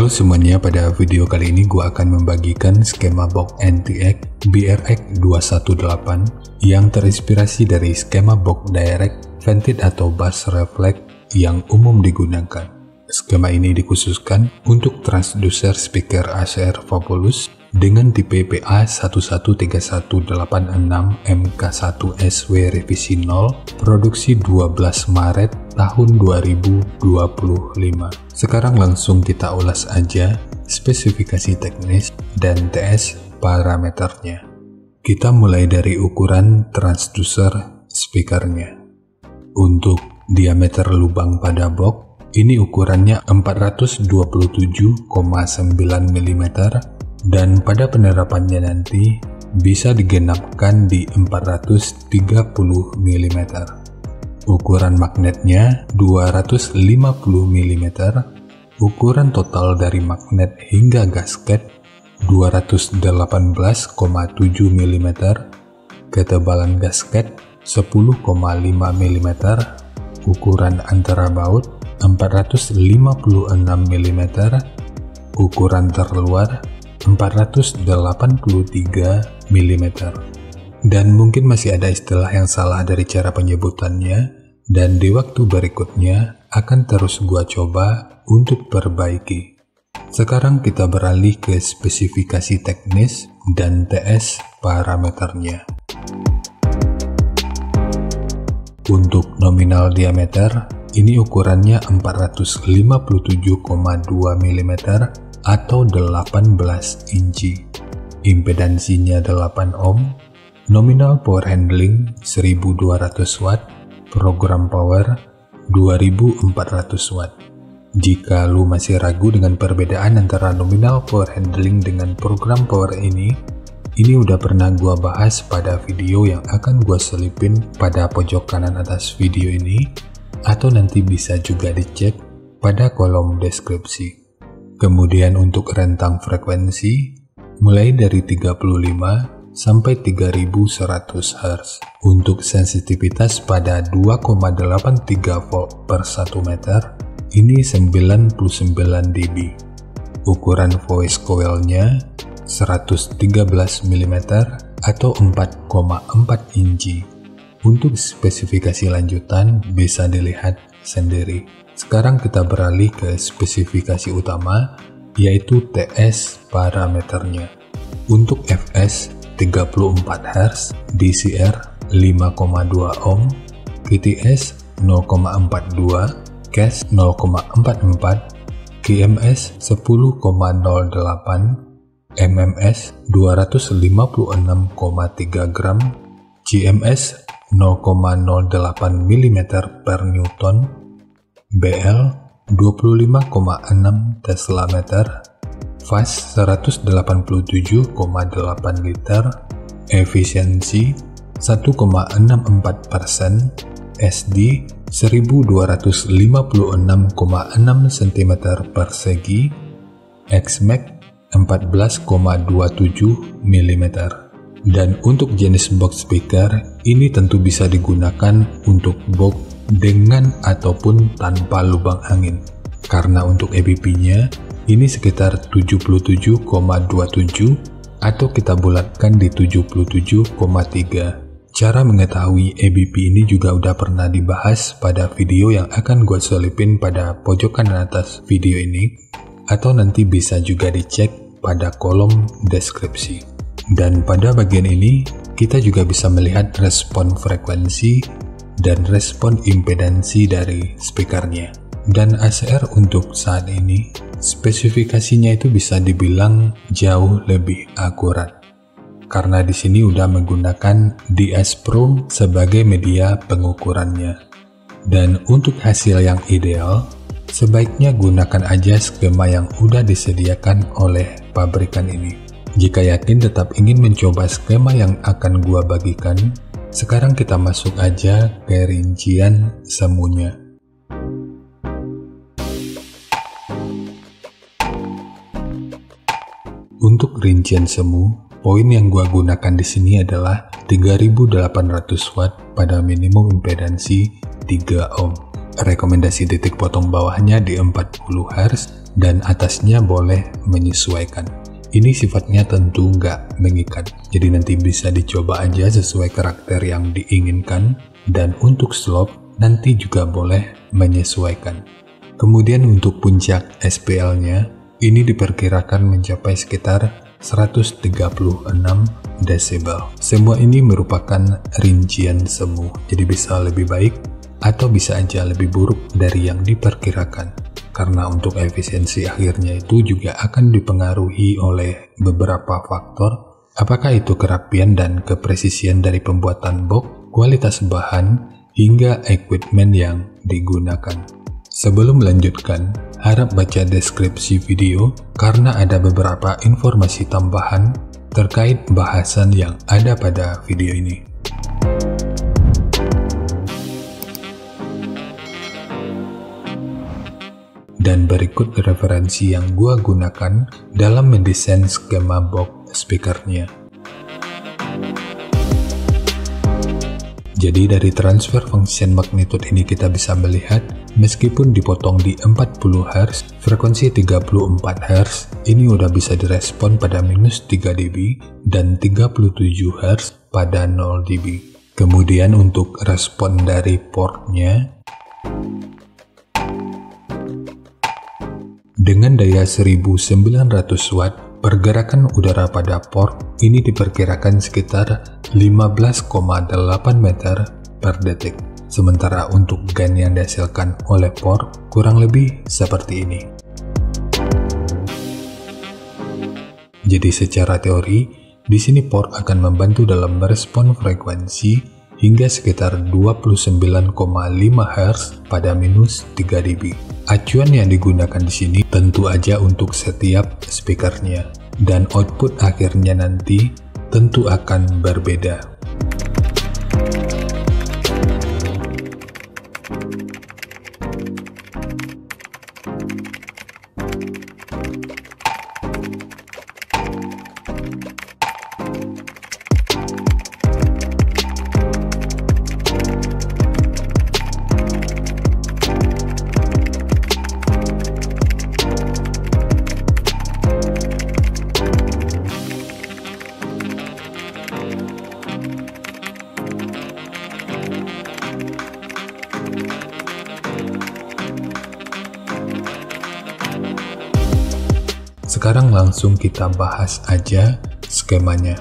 Halo semuanya, pada video kali ini gue akan membagikan skema box NTX BRX218 yang terinspirasi dari skema box direct, vented atau bass reflect yang umum digunakan. Skema ini dikhususkan untuk transducer speaker ACR Fabulous dengan tipe PA1131866MK1SW revisi 0, produksi 12 Maret tahun 2025. Sekarang langsung kita ulas aja spesifikasi teknis dan TS parameternya. Kita mulai dari ukuran transducer speakernya. Untuk diameter lubang pada box, ini ukurannya 427,9 mm dan pada penerapannya nanti bisa digenapkan di 430 mm. Ukuran magnetnya 250 mm, ukuran total dari magnet hingga gasket 218,7 mm, ketebalan gasket 10,5 mm, ukuran antara baut 456 mm, ukuran terluar 483 mm. Dan mungkin masih ada istilah yang salah dari cara penyebutannya, dan di waktu berikutnya akan terus gua coba untuk perbaiki. Sekarang kita beralih ke spesifikasi teknis dan TS parameternya. Untuk nominal diameter, ini ukurannya 457,2 mm atau 18 inci. Impedansinya 8 ohm. Nominal power handling 1200 watt, program power 2400 watt. Jika lu masih ragu dengan perbedaan antara nominal power handling dengan program power ini udah pernah gua bahas pada video yang akan gua selipin pada pojok kanan atas video ini, atau nanti bisa juga dicek pada kolom deskripsi. Kemudian untuk rentang frekuensi mulai dari 35 sampai 3100 Hz. Untuk sensitivitas pada 2,83 volt per 1 meter, ini 99 dB. Ukuran voice coil-nya 113 mm atau 4,4 inci. Untuk spesifikasi lanjutan bisa dilihat sendiri. Sekarang kita beralih ke spesifikasi utama, yaitu TS parameternya. Untuk Fs 34 Hz, DCR 5,2 ohm, KTS 0,42, CAS 0,44, GMS 10,08, MMS 256,3 gram, GMS 0,08 mm per Newton, BL 25,6 Tesla meter, fast 187,8 liter, efisiensi 1,64%, SD 1256,6 cm persegi, Xmax 14,27 mm. Dan untuk jenis box speaker, ini tentu bisa digunakan untuk box dengan ataupun tanpa lubang angin. Karena untuk EBP-nya, ini sekitar 77,27 atau kita bulatkan di 77,3. Cara mengetahui EBP ini juga udah pernah dibahas pada video yang akan gue selipin pada pojok kanan atas video ini, atau nanti bisa juga dicek pada kolom deskripsi. Dan pada bagian ini, kita juga bisa melihat respon frekuensi dan respon impedansi dari speakernya. Dan ACR untuk saat ini, spesifikasinya itu bisa dibilang jauh lebih akurat. Karena di sini udah menggunakan DS Pro sebagai media pengukurannya. Dan untuk hasil yang ideal, sebaiknya gunakan aja skema yang udah disediakan oleh pabrikan ini. Jika yakin tetap ingin mencoba skema yang akan gua bagikan, sekarang kita masuk aja ke rincian semuanya. Untuk rincian semu, poin yang gua gunakan di sini adalah 3800 watt pada minimum impedansi 3 ohm. rekomendasi titik potong bawahnya di 40 Hz dan atasnya boleh menyesuaikan. Ini sifatnya tentu nggak mengikat, jadi nanti bisa dicoba aja sesuai karakter yang diinginkan, dan untuk slope nanti juga boleh menyesuaikan. Kemudian untuk puncak SPL-nya, ini diperkirakan mencapai sekitar 136 desibel. Semua ini merupakan rincian semu, jadi bisa lebih baik atau bisa aja lebih buruk dari yang diperkirakan. Karena untuk efisiensi akhirnya itu juga akan dipengaruhi oleh beberapa faktor, apakah itu kerapian dan kepresisian dari pembuatan box, kualitas bahan, hingga equipment yang digunakan. Sebelum melanjutkan, harap baca deskripsi video karena ada beberapa informasi tambahan terkait bahasan yang ada pada video ini. Dan berikut referensi yang gua gunakan dalam mendesain skema box speakernya. Jadi dari transfer function magnitude ini kita bisa melihat meskipun dipotong di 40 Hz, frekuensi 34 Hz ini udah bisa direspon pada minus 3 dB dan 37 Hz pada 0 dB. Kemudian untuk respon dari portnya, dengan daya 1900 watt, pergerakan udara pada port ini diperkirakan sekitar 15,8 meter per detik. Sementara untuk gain yang dihasilkan oleh port kurang lebih seperti ini. Jadi secara teori, di sini port akan membantu dalam merespon frekuensi hingga sekitar 29,5 Hz pada minus 3 dB. Acuan yang digunakan di sini tentu aja untuk setiap speakernya, dan output akhirnya nanti tentu akan berbeda. Sekarang langsung kita bahas aja skemanya.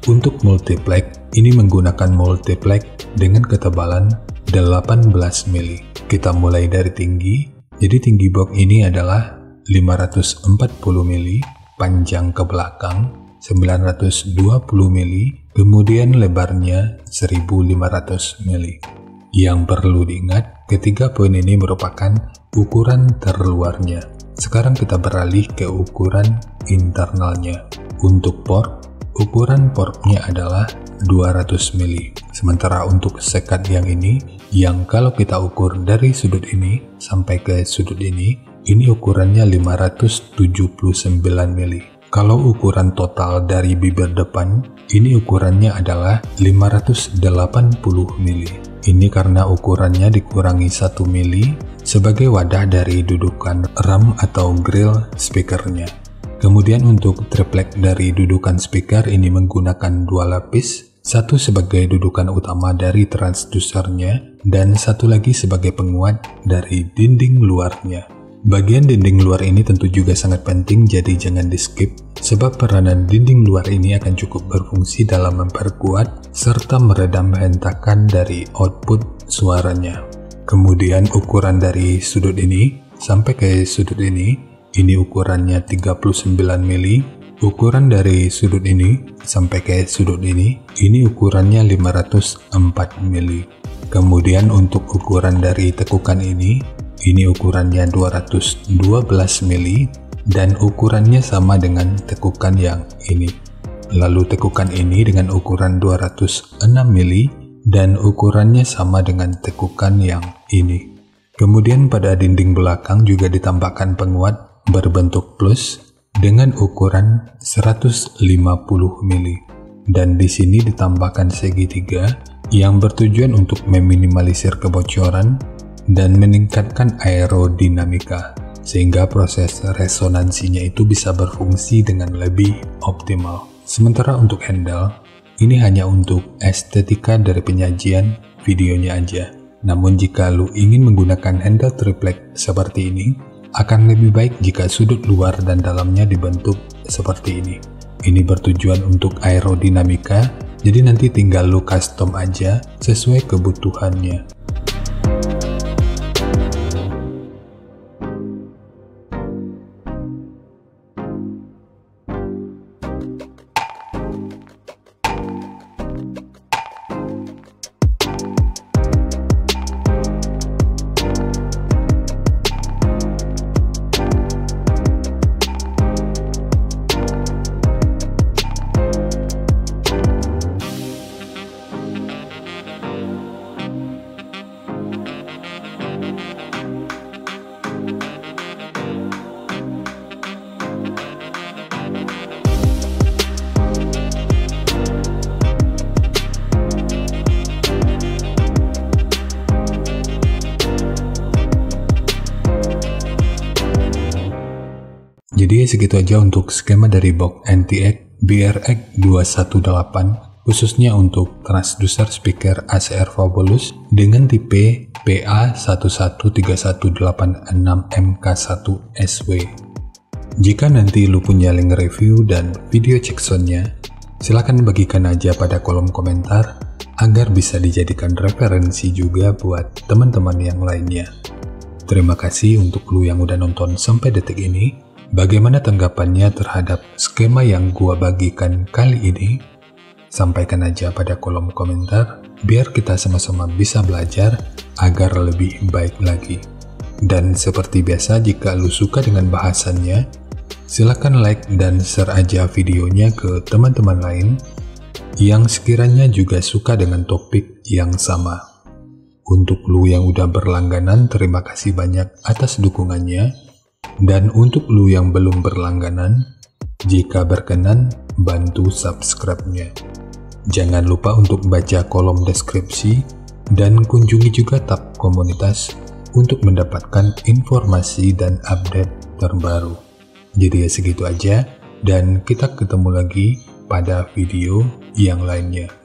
Untuk multiplex, ini menggunakan multiplex dengan ketebalan 18 mili. Kita mulai dari tinggi, jadi tinggi box ini adalah 540 mili, panjang ke belakang 920 mili, kemudian lebarnya 1500 mili. Yang perlu diingat, ketiga poin ini merupakan ukuran terluarnya. Sekarang kita beralih ke ukuran internalnya. Untuk port, ukuran portnya adalah 200 mili. Sementara untuk sekat yang ini, yang kalau kita ukur dari sudut ini sampai ke sudut ini ukurannya 579 mili. Kalau ukuran total dari bibir depan, ini ukurannya adalah 580 mili. Ini karena ukurannya dikurangi 1 mili sebagai wadah dari dudukan RAM atau grill speakernya. Kemudian untuk triplek dari dudukan speaker ini menggunakan dua lapis, satu sebagai dudukan utama dari transdusernya dan satu lagi sebagai penguat dari dinding luarnya. Bagian dinding luar ini tentu juga sangat penting, jadi jangan di skip, sebab peranan dinding luar ini akan cukup berfungsi dalam memperkuat serta meredam hentakan dari output suaranya. Kemudian ukuran dari sudut ini sampai ke sudut ini ukurannya 39 mili. Ukuran dari sudut ini sampai ke sudut ini ukurannya 504 mili. Kemudian untuk ukuran dari tekukan ini ukurannya 212 mili dan ukurannya sama dengan tekukan yang ini. Lalu tekukan ini dengan ukuran 206 mili dan ukurannya sama dengan tekukan yang ini. Kemudian pada dinding belakang juga ditambahkan penguat berbentuk plus dengan ukuran 150 mili. Dan di sini ditambahkan segitiga yang bertujuan untuk meminimalisir kebocoran dan meningkatkan aerodinamika, sehingga proses resonansinya itu bisa berfungsi dengan lebih optimal. Sementara untuk handle, ini hanya untuk estetika dari penyajian videonya aja. Namun jika lu ingin menggunakan handle triplek seperti ini, akan lebih baik jika sudut luar dan dalamnya dibentuk seperti ini. Ini bertujuan untuk aerodinamika, jadi nanti tinggal lu custom aja sesuai kebutuhannya. Jadi segitu aja untuk skema dari box NTX BRX 218 khususnya untuk transducer speaker ACR Fabulous dengan tipe PA113186MK1SW. Jika nanti lu punya link review dan video check soundnya, silahkan bagikan aja pada kolom komentar agar bisa dijadikan referensi juga buat teman-teman yang lainnya. Terima kasih untuk lu yang udah nonton sampai detik ini. Bagaimana tanggapannya terhadap skema yang gua bagikan kali ini? Sampaikan aja pada kolom komentar, biar kita sama-sama bisa belajar agar lebih baik lagi. Dan seperti biasa, jika lu suka dengan bahasannya, silakan like dan share aja videonya ke teman-teman lain yang sekiranya juga suka dengan topik yang sama. Untuk lu yang udah berlangganan, terima kasih banyak atas dukungannya. Dan untuk lu yang belum berlangganan, jika berkenan, bantu subscribe-nya. Jangan lupa untuk baca kolom deskripsi dan kunjungi juga tab komunitas untuk mendapatkan informasi dan update terbaru. Jadi ya segitu aja, dan kita ketemu lagi pada video yang lainnya.